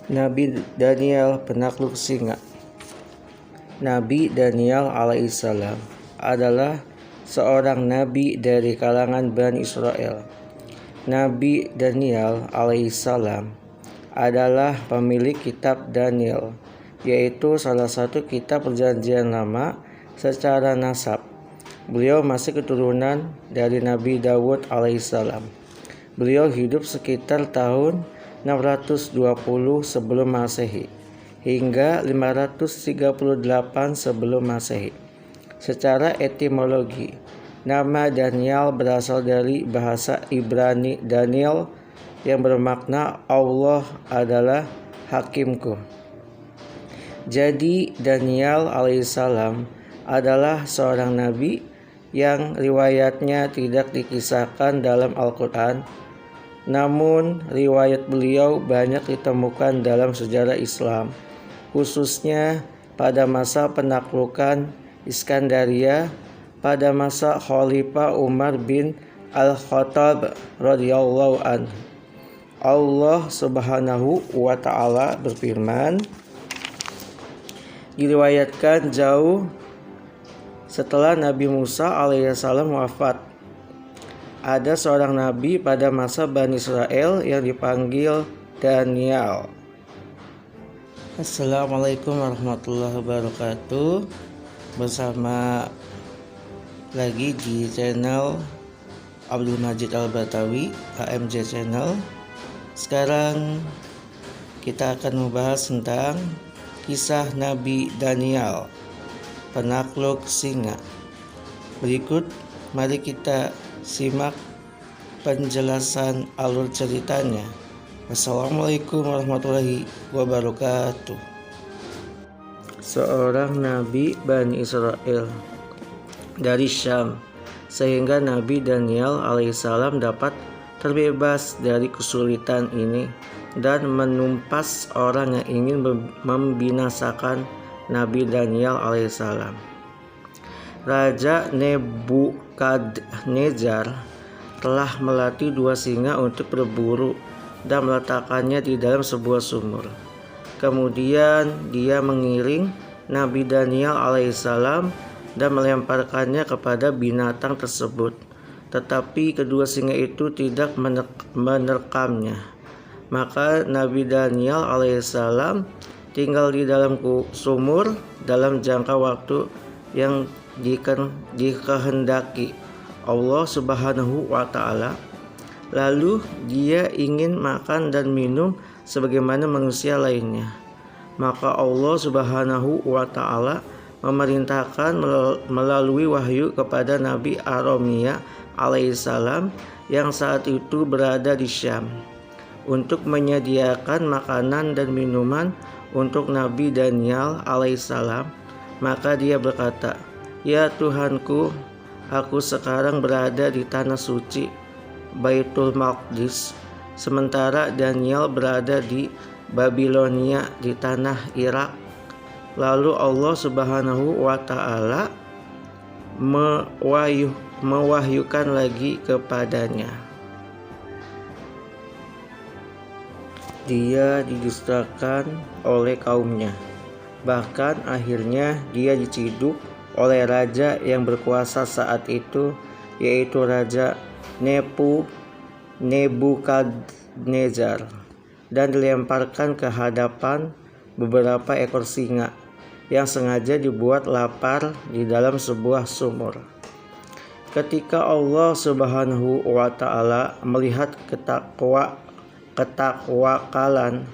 Nabi Daniel penakluk singa. Nabi Daniel alaihissalam adalah seorang nabi dari kalangan Bani Israel. Nabi Daniel alaihissalam adalah pemilik kitab Daniel, yaitu salah satu kitab perjanjian lama secara nasab. Beliau masih keturunan dari Nabi Dawud alaihissalam. Beliau hidup sekitar tahun 620 sebelum Masehi hingga 538 sebelum Masehi. Secara etimologi, nama Daniel berasal dari bahasa Ibrani Daniel yang bermakna Allah adalah hakimku. Jadi Daniel alaihissalam adalah seorang nabi yang riwayatnya tidak dikisahkan dalam Al-Quran, namun riwayat beliau banyak ditemukan dalam sejarah Islam, khususnya pada masa penaklukan Iskandaria pada masa Khalifah Umar bin Al-Khattab radhiyallahu anhu. Allah Subhanahu wa ta'ala berfirman, diriwayatkan jauh setelah Nabi Musa alaihissalam wafat, ada seorang nabi pada masa Bani Israel yang dipanggil Daniel. Assalamualaikum warahmatullahi wabarakatuh. Bersama lagi di channel Abdul Majid Al-Batawi AMJ Channel. Sekarang kita akan membahas tentang kisah Nabi Daniel penakluk singa. Berikut mari kita simak penjelasan alur ceritanya. Wassalamualaikum warahmatullahi wabarakatuh. Seorang nabi Bani Israel dari Syam, sehingga Nabi Daniel alaihissalam dapat terbebas dari kesulitan ini dan menumpas orang yang ingin membinasakan Nabi Daniel alaihissalam. Raja Nebukadnezar telah melatih 2 singa untuk berburu dan meletakkannya di dalam sebuah sumur. Kemudian dia mengiring Nabi Daniel alaihissalam dan melemparkannya kepada binatang tersebut. Tetapi kedua singa itu tidak menerkamnya. Maka Nabi Daniel alaihissalam tinggal di dalam sumur dalam jangka waktu yang dikehendaki Allah Subhanahu wa ta'ala. Lalu dia ingin makan dan minum sebagaimana manusia lainnya. Maka Allah Subhanahu wa ta'ala memerintahkan melalui wahyu kepada Nabi Aromia alaihissalam yang saat itu berada di Syam untuk menyediakan makanan dan minuman untuk Nabi Daniel alaihissalam. Maka dia berkata, "Ya Tuhanku, aku sekarang berada di tanah suci Baitul Maqdis, sementara Daniel berada di Babilonia di tanah Irak." Lalu Allah Subhanahu wa ta'ala mewahyukan lagi kepadanya. Dia didustakan oleh kaumnya. Bahkan akhirnya dia diciduk oleh raja yang berkuasa saat itu, yaitu Raja Nebukadnezar, dan dilemparkan ke hadapan beberapa ekor singa yang sengaja dibuat lapar di dalam sebuah sumur. Ketika Allah Subhanahu wa ta'ala melihat ketakwakalan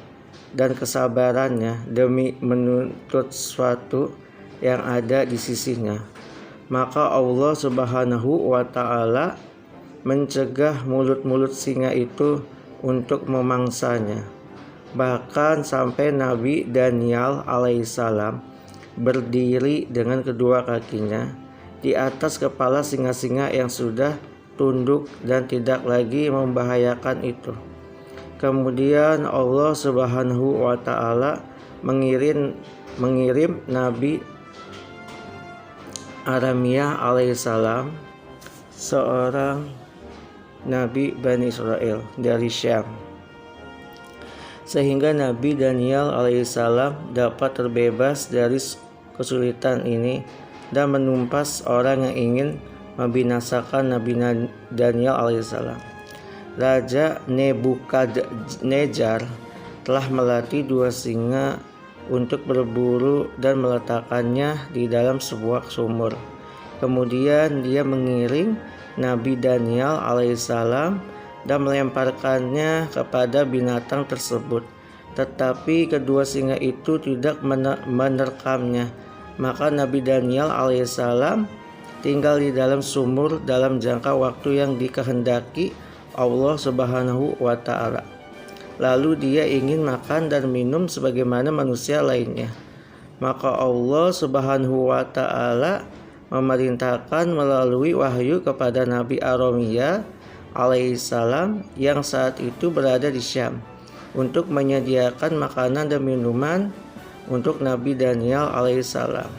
dan kesabarannya demi menuntut sesuatu yang ada di sisinya, maka Allah Subhanahu wa ta'ala mencegah mulut-mulut singa itu untuk memangsanya. Bahkan sampai Nabi Daniel alaihissalam berdiri dengan kedua kakinya di atas kepala singa-singa yang sudah tunduk dan tidak lagi membahayakan itu. Kemudian Allah Subhanahu wa ta'ala mengirim Nabi Aromia alaihissalam, seorang Nabi Bani Israel dari Syam. sehingga Nabi Daniel alaihissalam dapat terbebas dari kesulitan ini dan menumpas orang yang ingin membinasakan Nabi Daniel alaihissalam. Raja Nebukadnezar telah melatih 2 singa untuk berburu dan meletakkannya di dalam sebuah sumur. Kemudian dia mengiring Nabi Daniel alaihissalam dan melemparkannya kepada binatang tersebut. Tetapi kedua singa itu tidak menerkamnya. Maka Nabi Daniel alaihissalam tinggal di dalam sumur dalam jangka waktu yang dikehendaki Allah Subhanahu wa ta'ala. Lalu dia ingin makan dan minum sebagaimana manusia lainnya. Maka Allah Subhanahu wa ta'ala memerintahkan melalui wahyu kepada Nabi Aromiyah alaihissalam yang saat itu berada di Syam untuk menyediakan makanan dan minuman untuk Nabi Daniel alaihissalam.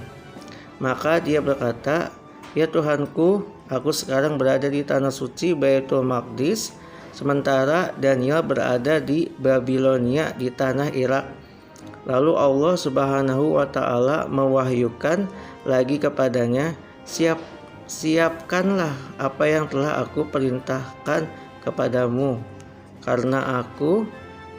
Maka dia berkata, "Ya Tuhanku, aku sekarang berada di tanah suci Baitul Maqdis, sementara Daniel berada di Babilonia di tanah Irak." Lalu Allah Subhanahu wa ta'ala mewahyukan lagi kepadanya, Siapkanlah apa yang telah aku perintahkan kepadamu, karena aku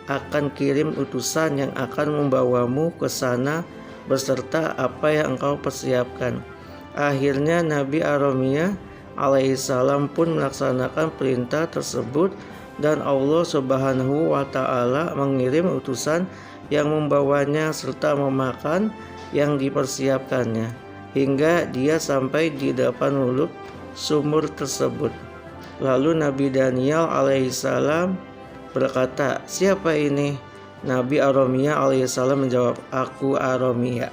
akan kirim utusan yang akan membawamu ke sana beserta apa yang engkau persiapkan." Akhirnya Nabi Aromiyah alaihissalam pun melaksanakan perintah tersebut dan Allah Subhanahu wa ta'ala mengirim utusan yang membawanya serta memakan yang dipersiapkannya hingga dia sampai di depan mulut sumur tersebut. Lalu Nabi Daniel alaihissalam berkata, "Siapa ini?" Nabi Aromiyah alaihissalam menjawab, "Aku Aromiyah."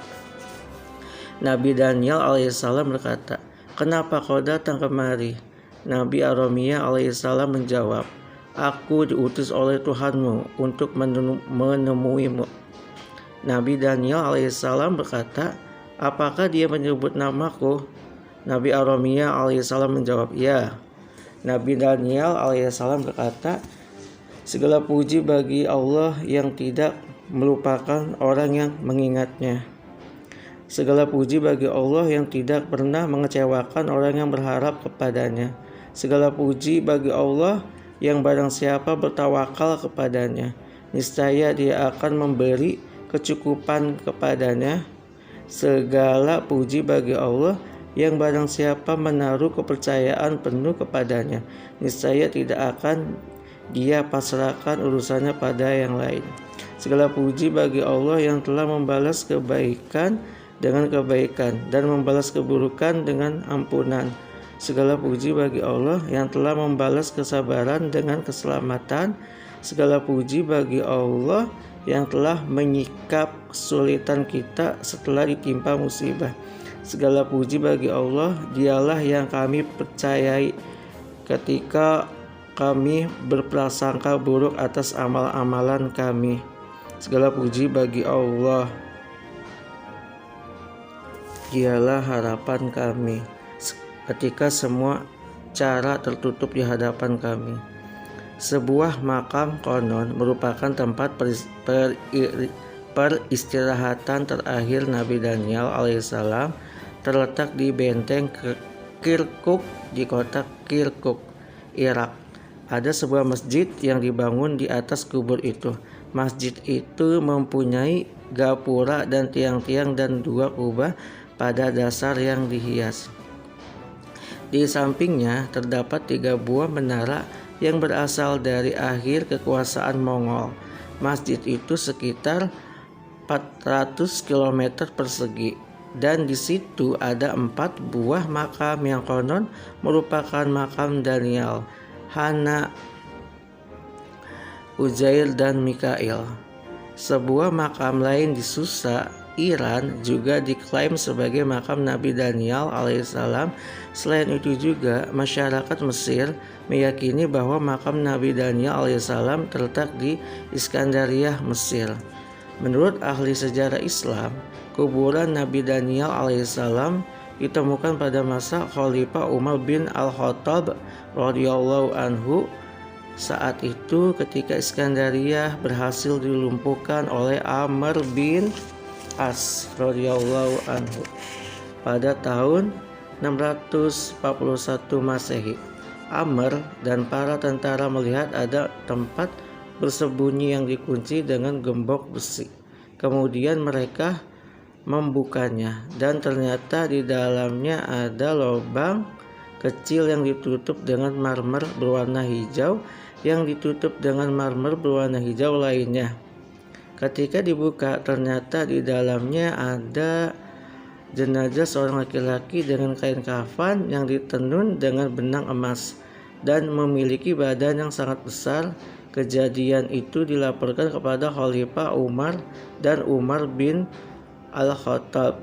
Nabi Daniel alaihissalam berkata, "Kenapa kau datang kemari?" Nabi Aromiyah alaihissalam menjawab, "Aku diutus oleh Tuhanmu untuk menemuimu." Nabi Daniel alaihissalam berkata, "Apakah dia menyebut namaku?" Nabi Aromiyah alaihissalam menjawab, "Ya." Nabi Daniel alaihissalam berkata, "Segala puji bagi Allah yang tidak melupakan orang yang mengingatnya. Segala puji bagi Allah yang tidak pernah mengecewakan orang yang berharap kepadanya. Segala puji bagi Allah yang barang siapa bertawakal kepadanya, niscaya Dia akan memberi kecukupan kepadanya. Segala puji bagi Allah yang barang siapa menaruh kepercayaan penuh kepadanya, niscaya tidak akan Dia pasrahkan urusannya pada yang lain. Segala puji bagi Allah yang telah membalas kebaikan dengan kebaikan dan membalas keburukan dengan ampunan. Segala puji bagi Allah yang telah membalas kesabaran dengan keselamatan. Segala puji bagi Allah yang telah menyikap kesulitan kita setelah ditimpa musibah. Segala puji bagi Allah, Dialah yang kami percayai ketika kami berprasangka buruk atas amal-amalan kami. Segala puji bagi Allah, Dialah harapan kami ketika semua cara tertutup di hadapan kami. Sebuah makam konon merupakan tempat peristirahatan terakhir Nabi Daniel alaihissalam, terletak di benteng Kirkuk di kota Kirkuk, Irak. Ada sebuah masjid yang dibangun di atas kubur itu. Masjid itu mempunyai gapura dan tiang-tiang dan 2 kubah pada dasar yang dihias. Di sampingnya terdapat 3 buah menara yang berasal dari akhir kekuasaan Mongol. Masjid itu sekitar 400 km persegi dan di situ ada 4 buah makam yang konon merupakan makam Daniel, Hana, Uzair dan Mikail. Sebuah makam lain di Susa, Iran juga diklaim sebagai makam Nabi Daniel alaihissalam. Selain itu juga masyarakat Mesir meyakini bahwa makam Nabi Daniel alaihissalam terletak di Iskandaria, Mesir. Menurut ahli sejarah Islam, kuburan Nabi Daniel alaihissalam ditemukan pada masa Khalifah Umar bin Al-Khattab radhiyallahu anhu Saat itu ketika Iskandariyah berhasil dilumpuhkan oleh Amr bin As radhiyallahu anhu pada tahun 641 Masehi. Amr dan para tentara melihat ada tempat bersembunyi yang dikunci dengan gembok besi. Kemudian mereka membukanya dan ternyata di dalamnya ada lubang kecil yang ditutup dengan marmer berwarna hijau yang ditutup dengan marmer berwarna hijau lainnya. Ketika dibuka, ternyata di dalamnya ada jenazah seorang laki-laki dengan kain kafan yang ditenun dengan benang emas dan memiliki badan yang sangat besar. Kejadian itu dilaporkan kepada Khalifah Umar dan Umar bin Al-Khattab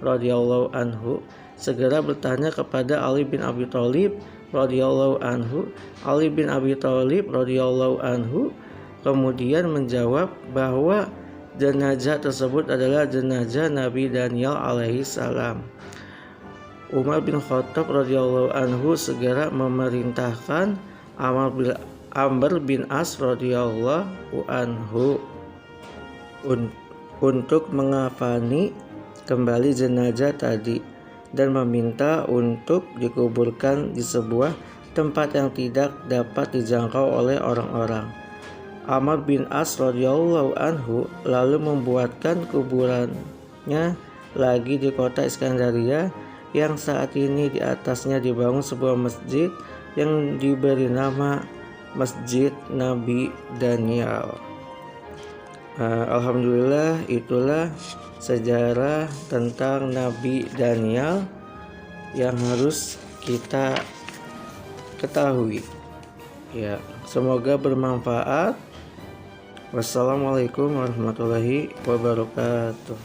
radhiyallahu anhu segera bertanya kepada Ali bin Abi Thalib radhiyallahu anhu. Ali bin Abi Thalib radhiyallahu anhu kemudian menjawab bahwa jenazah tersebut adalah jenazah Nabi Daniel alaihi salam. Umar bin Khattab radhiyallahu anhu segera memerintahkan Amr bin As radhiyallahu anhu untuk mengafani kembali jenazah tadi dan meminta untuk dikuburkan di sebuah tempat yang tidak dapat dijangkau oleh orang-orang. Amr bin As radhiyallahu anhu lalu membuatkan kuburannya lagi di kota Iskandaria yang saat ini di atasnya dibangun sebuah masjid yang diberi nama Masjid Nabi Daniel. Alhamdulillah, itulah sejarah tentang Nabi Daniel yang harus kita ketahui. Ya, semoga bermanfaat. Wassalamualaikum warahmatullahi wabarakatuh.